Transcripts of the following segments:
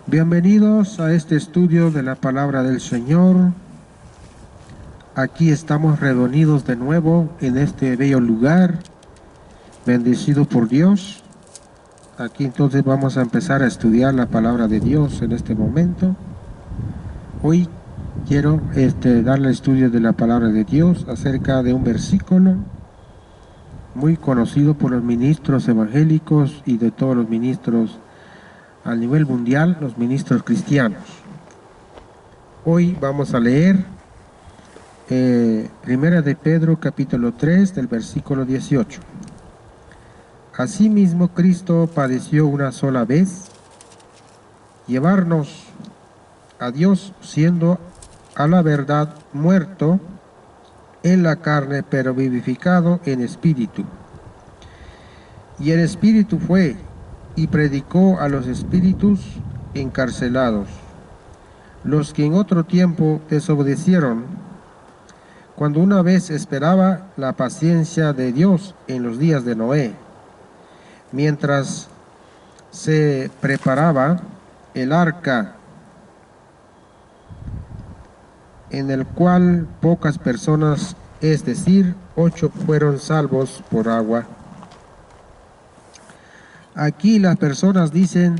Bienvenidos a este estudio de la palabra del Señor. Aquí estamos reunidos de nuevo en este bello lugar, bendecido por Dios. Aquí entonces vamos a empezar a estudiar la palabra de Dios en este momento. Hoy quiero darle estudio de la palabra de Dios acerca de un versículo muy conocido por los ministros evangélicos y de todos los ministros a nivel mundial, los ministros cristianos. Hoy vamos a leer Primera de Pedro capítulo 3 del versículo 18. Asimismo Cristo padeció una sola vez, llevarnos a Dios siendo a la verdad muerto en la carne, pero vivificado en espíritu. Y en espíritu fue y predicó a los espíritus encarcelados, los que en otro tiempo desobedecieron, cuando una vez esperaba la paciencia de Dios en los días de Noé, mientras se preparaba el arca, en el cual pocas personas, es decir, 8 fueron salvos por agua. Aquí las personas dicen,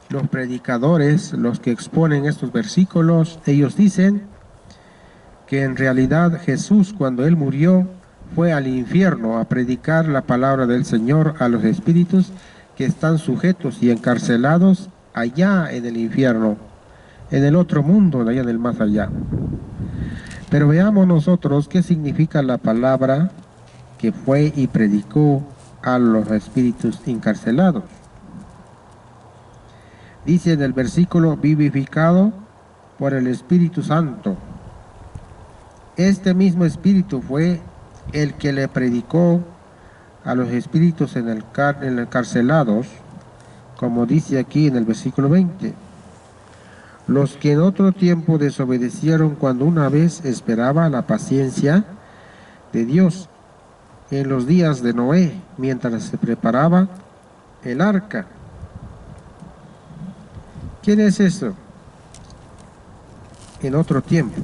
los predicadores, los que exponen estos versículos, ellos dicen que en realidad Jesús, cuando Él murió, fue al infierno a predicar la palabra del Señor a los espíritus que están sujetos y encarcelados allá en el infierno, en el otro mundo, allá en el más allá. Pero veamos nosotros qué significa la palabra que fue y predicó a los espíritus encarcelados. Dice en el versículo, vivificado por el Espíritu Santo. Este mismo Espíritu fue el que le predicó a los espíritus encarcelados, como dice aquí en el versículo 20. Los que en otro tiempo desobedecieron cuando una vez esperaba la paciencia de Dios en los días de Noé, mientras se preparaba el arca. ¿Quién es eso? En otro tiempo.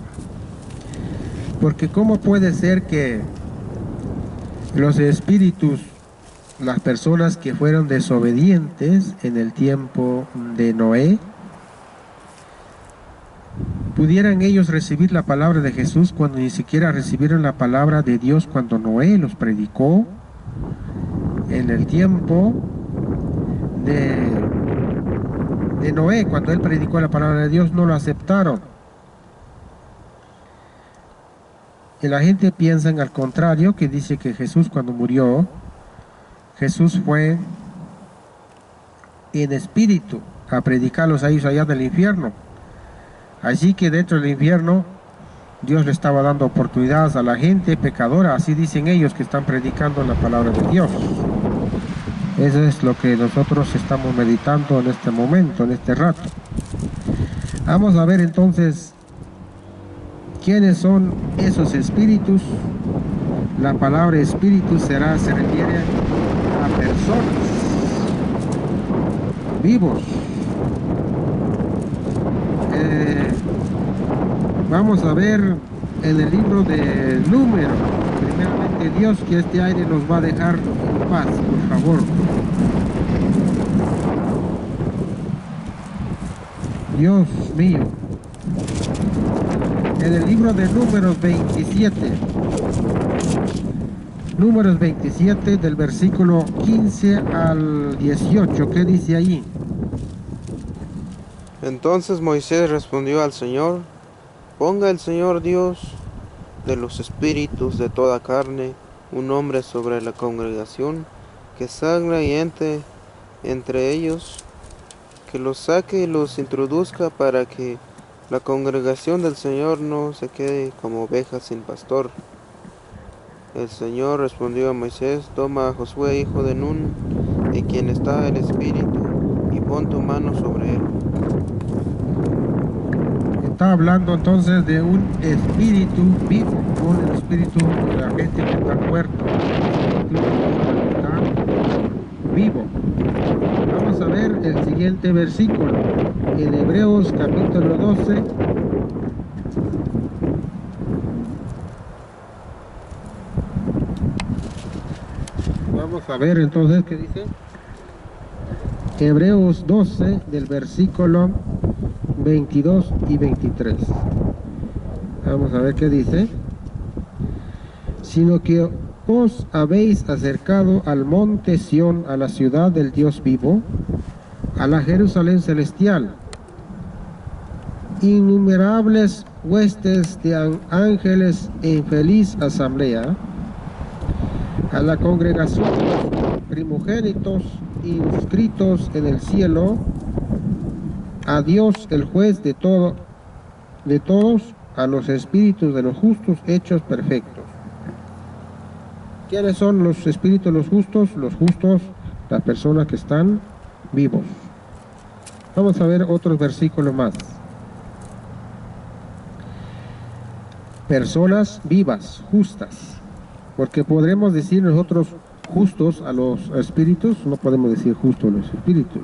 Porque ¿cómo puede ser que los espíritus, las personas que fueron desobedientes en el tiempo de Noé, pudieran ellos recibir la palabra de Jesús cuando ni siquiera recibieron la palabra de Dios cuando Noé los predicó? En el tiempo de Noé, cuando él predicó la palabra de Dios, no lo aceptaron. Y la gente piensa en al contrario, que dice que Jesús cuando murió, Jesús fue en espíritu a predicarlos a ellos allá del infierno. Así que dentro del infierno Dios le estaba dando oportunidades a la gente pecadora, así dicen ellos que están predicando la palabra de Dios. Eso es lo que nosotros estamos meditando en este momento, en este rato. Vamos a ver entonces quiénes son esos espíritus. La palabra espíritu se refiere a personas vivos. Vamos a ver en el libro de Números, primeramente Dios, que este aire nos va a dejar en paz, por favor. Dios mío. En el libro de Números 27, Números 27 del versículo 15 al 18, ¿qué dice allí? Entonces Moisés respondió al Señor: ponga el Señor Dios de los espíritus de toda carne un hombre sobre la congregación, que salga y entre ellos, que los saque y los introduzca, para que la congregación del Señor no se quede como ovejas sin pastor. El Señor respondió a Moisés: toma a Josué, hijo de Nun, en quien está el espíritu, y pon tu mano sobre él. Está hablando entonces de un espíritu vivo, no el espíritu de la gente que está muerto, el espíritu que está vivo. Vamos Vamos a ver el siguiente versículo en Hebreos capítulo 12. Vamos a ver entonces qué dice. Hebreos 12 del versículo 22 y 23. Vamos a ver qué dice. Sino que os habéis acercado al monte Sión, a la ciudad del Dios vivo, a la Jerusalén celestial, innumerables huestes de ángeles en feliz asamblea, a la congregación de los primogénitos inscritos en el cielo, a Dios el juez de todos, a los espíritus de los justos hechos perfectos. ¿Quiénes son los espíritus de los justos? Los justos, las personas que están vivos. Vamos a ver otros versículos más. Personas vivas, justas. Porque podremos decir nosotros justos a los espíritus, no podemos decir justos a los espíritus.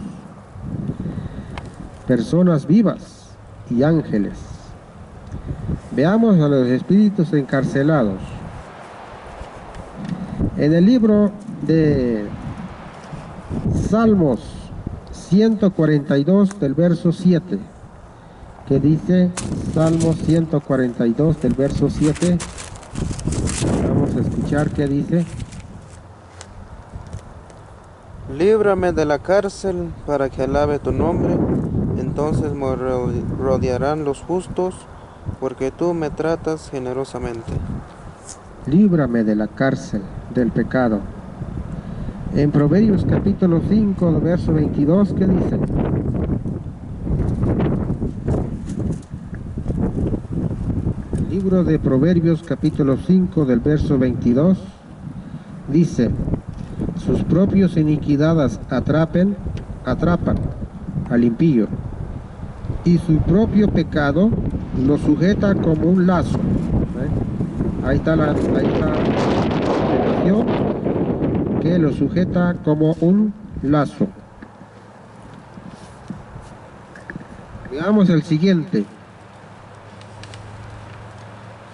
Personas vivas y ángeles. Veamos a los espíritus encarcelados. En el libro de Salmos 142 del verso 7, que dice, Salmos 142 del verso 7, vamos a escuchar qué dice. Líbrame de la cárcel para que alabe tu nombre, entonces me rodearán los justos, porque tú me tratas generosamente. Líbrame de la cárcel del pecado. En Proverbios capítulo 5, verso 22, ¿qué dice? El libro de Proverbios capítulo 5 del verso 22 dice: sus propios iniquidades atrapan al impío, y su propio pecado lo sujeta como un lazo. Ahí está la explicación, que lo sujeta como un lazo. Veamos el siguiente.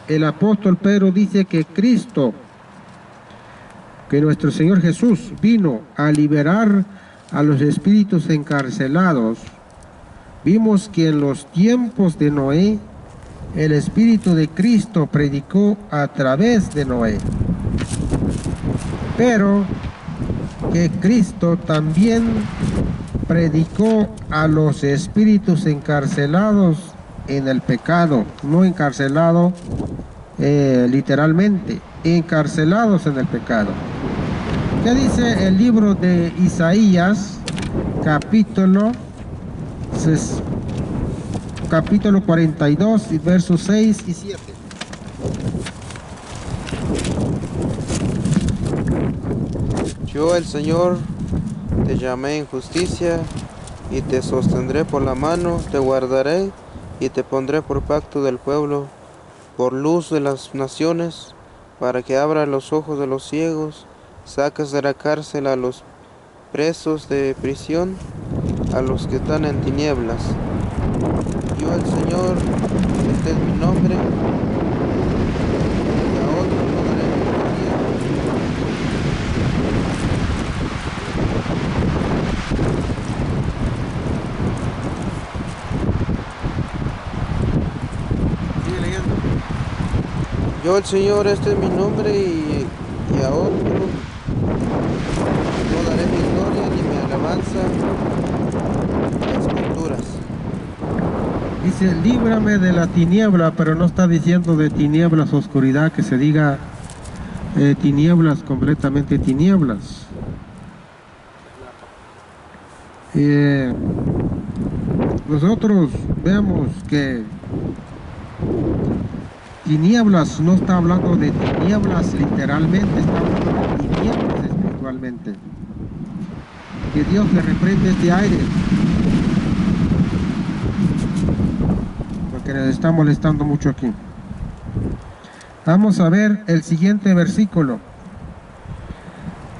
El apóstol Pedro dice que Cristo, que nuestro Señor Jesús vino a liberar a los espíritus encarcelados. Vimos que en los tiempos de Noé, el Espíritu de Cristo predicó a través de Noé. Pero que Cristo también predicó a los espíritus encarcelados en el pecado, no encarcelados literalmente, encarcelados en el pecado. ¿Qué dice el libro de Isaías, capítulo 42, versos 6 y 7? Yo, el Señor, te llamé en justicia y te sostendré por la mano, te guardaré y te pondré por pacto del pueblo, por luz de las naciones, para que abra los ojos de los ciegos, saques de la cárcel a los presos de prisión, a los que están en tinieblas. Yo, el Señor, este es mi nombre, y a otro no daré Sigue leyendo. Yo, el Señor, este es mi nombre, y a otro no daré mi gloria ni mi alabanza a esculturas. Dice, líbrame de la tiniebla, pero no está diciendo de tinieblas, oscuridad, que se diga tinieblas, completamente tinieblas. Nosotros vemos que tinieblas no está hablando de tinieblas literalmente, está hablando de tinieblas espiritualmente. Que Dios le reprende este aire, porque nos está molestando mucho aquí. Vamos a ver el siguiente versículo.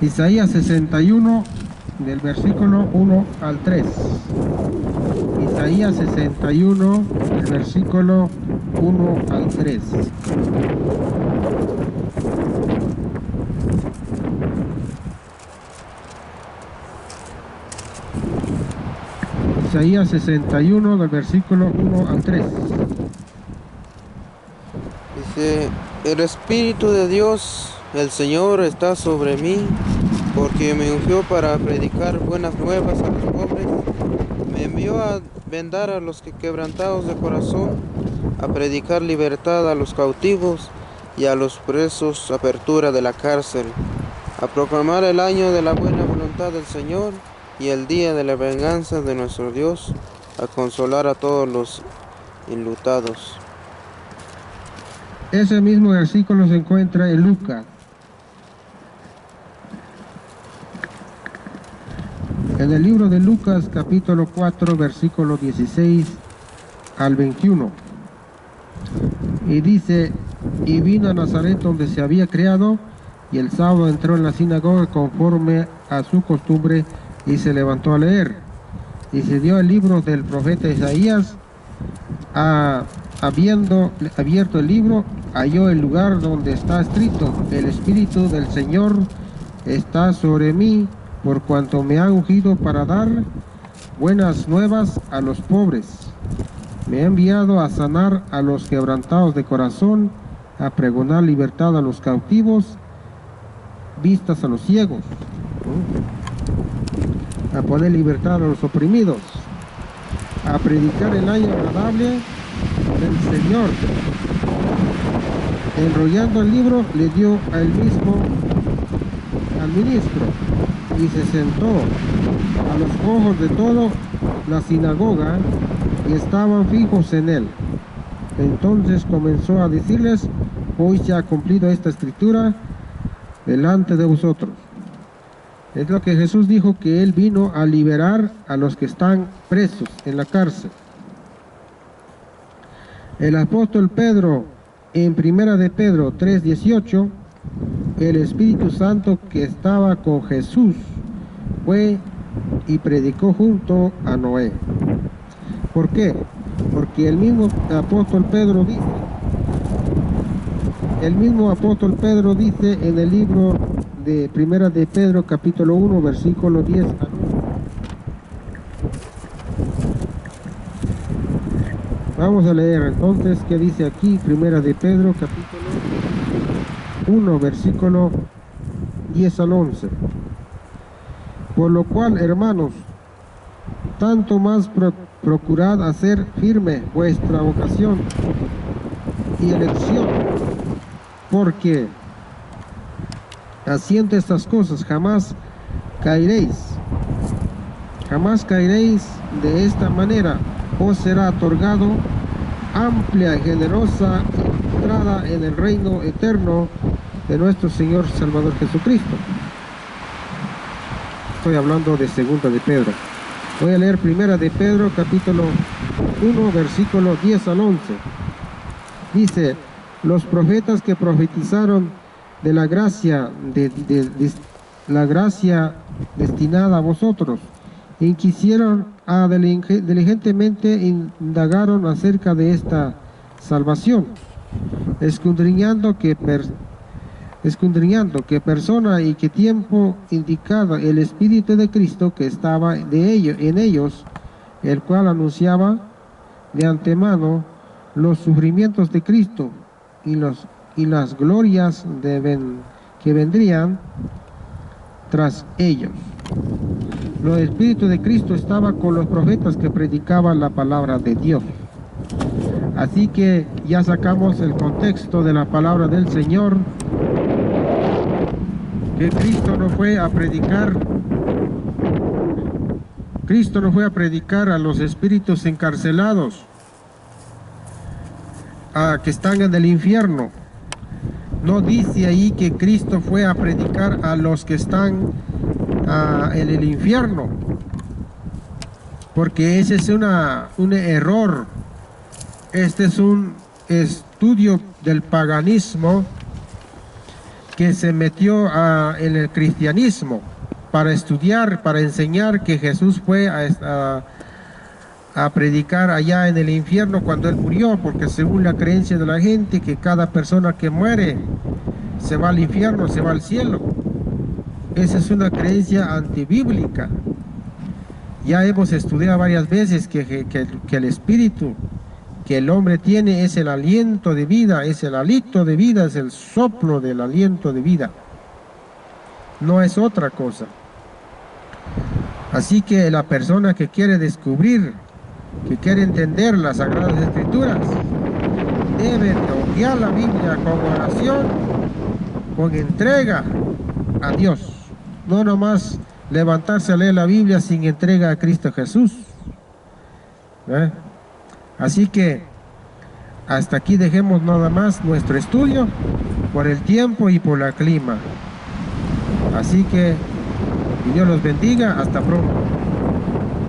Isaías 61, del versículo 1 al 3. Isaías 61, del versículo 1 al 3. Isaías 61, del versículo 1 al 3. Dice, el Espíritu de Dios, el Señor, está sobre mí, porque me ungió para predicar buenas nuevas a los pobres. Me envió a vendar a los quebrantados de corazón, a predicar libertad a los cautivos y a los presos apertura de la cárcel, a proclamar el año de la buena voluntad del Señor y el día de la venganza de nuestro Dios, a consolar a todos los enlutados. Ese mismo versículo se encuentra en Lucas. En el libro de Lucas, capítulo 4, versículo 16 al 21. Y dice, y vino a Nazaret donde se había criado, y el sábado entró en la sinagoga conforme a su costumbre, y se levantó a leer. Y se dio el libro del profeta Isaías. Habiendo abierto el libro, halló el lugar donde está escrito, el Espíritu del Señor está sobre mí, por cuanto me ha ungido para dar buenas nuevas a los pobres. Me ha enviado a sanar a los quebrantados de corazón, a pregonar libertad a los cautivos, vistas a los ciegos, a poner libertad a los oprimidos, a predicar el año agradable del Señor. Enrollando el libro, le dio a él mismo al ministro, y se sentó a los ojos de toda la sinagoga, y estaban fijos en él. Entonces comenzó a decirles, hoy se ha cumplido esta escritura delante de vosotros. Es lo que Jesús dijo, que él vino a liberar a los que están presos en la cárcel. El apóstol Pedro, en primera de Pedro 3:18, el Espíritu Santo que estaba con Jesús fue y predicó junto a Noé. ¿Por qué? Porque el mismo apóstol Pedro dice en el libro de primera de Pedro capítulo 1 versículo 10 al 1. Vamos a leer entonces qué dice aquí, primera de Pedro capítulo 1 versículo 10 al 11. Por lo cual, hermanos, tanto más procurad hacer firme vuestra vocación y elección, porque haciendo estas cosas jamás caeréis. De esta manera os será otorgado amplia y generosa entrada en el reino eterno de nuestro Señor Salvador Jesucristo. Estoy hablando de segunda de Pedro. Voy a leer primera de Pedro capítulo 1 versículo 10 al 11. Dice, los profetas que profetizaron de la gracia la gracia destinada a vosotros, inquisieron diligentemente indagaron acerca de esta salvación, escudriñando qué persona y qué tiempo indicaba el Espíritu de Cristo que estaba en ellos, el cual anunciaba de antemano los sufrimientos de Cristo y las glorias que vendrían tras ellos. El Espíritu de Cristo estaba con los profetas que predicaban la palabra de Dios. Así que ya sacamos el contexto de la palabra del Señor, que Cristo no fue a predicar a los espíritus encarcelados, que están en el infierno. No dice ahí que Cristo fue a predicar a los que están en el infierno, porque ese es un error. Este es un estudio del paganismo que se metió en el cristianismo. para estudiar, para enseñar que Jesús fue a predicar allá en el infierno cuando Él murió, porque según la creencia de la gente, que cada persona que muere se va al infierno, se va al cielo. Esa es una creencia antibíblica. Ya hemos estudiado varias veces que el espíritu que el hombre tiene es el aliento de vida, es el hálito de vida, es el soplo del aliento de vida. No es otra cosa. Así que la persona que quiere descubrir, que quiere entender las Sagradas Escrituras, debe estudiar la Biblia con oración, con entrega a Dios. No nomás levantarse a leer la Biblia sin entrega a Cristo Jesús. Así que hasta aquí dejemos nada más nuestro estudio por el tiempo y por el clima. Así que Dios los bendiga. Hasta pronto.